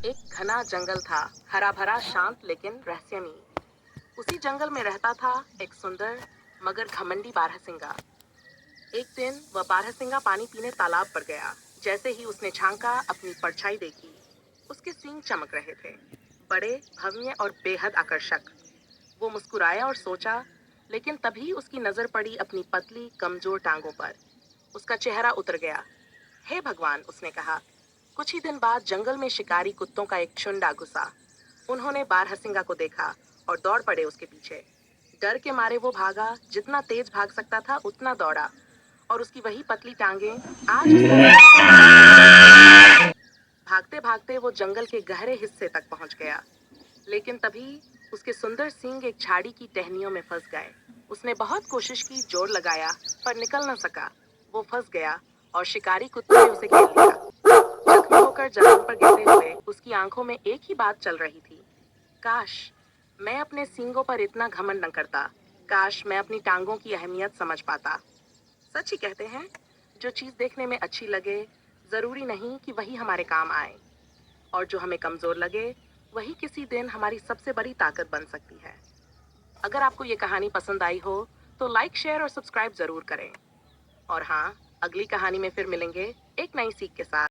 एक घना जंगल था, हरा भरा, शांत लेकिन रहस्यमयी। उसी जंगल में रहता था एक सुंदर मगर घमंडी बारहसिंगा। एक दिन वह बारहसिंगा पानी पीने तालाब पर गया। जैसे ही उसने झांका, अपनी परछाई देखी। उसके सींग चमक रहे थे, बड़े, भव्य और बेहद आकर्षक। वो मुस्कुराया और सोचा, लेकिन तभी उसकी नजर पड़ी अपनी पतली कमजोर टांगों पर। उसका चेहरा उतर गया। हे भगवान, उसने कहा। कुछ ही दिन बाद जंगल में शिकारी कुत्तों का एक झुंड आ घुसा। उन्होंने बारहसिंगा को देखा और दौड़ पड़े उसके पीछे। डर के मारे वो भागा, जितना तेज भाग सकता था उतना दौड़ा। और उसकी वही पतली टांगें आज उसका सबसे बड़ा शस्त्र। भागते भागते वो जंगल के गहरे हिस्से तक पहुंच गया। लेकिन तभी उसके सुंदर सींग एक झाड़ी की टहनियों में फंस गए। उसने बहुत कोशिश की, जोर लगाया, पर निकल न सका। वो फंस गया और शिकारी कुत्ते ने उसे घेर लिया। जख्मी होकर जमीन पर गिरते हुए उसकी आंखों में एक ही बात चल रही थी। काश मैं अपने सींगों पर इतना घमंड न करता। काश मैं अपनी टांगों की अहमियत समझ पाता। सच ही कहते हैं, जो चीज देखने में अच्छी लगे, जरूरी नहीं कि वही हमारे काम आए। और जो हमें कमजोर लगे, वही किसी दिन हमारी सबसे बड़ी ताकत बन सकती है। अगर आपको ये कहानी पसंद आई हो, तो लाइक, शेयर और सब्सक्राइब जरूर करें। और हाँ, अगली कहानी में फिर मिलेंगे एक नई सीख के साथ।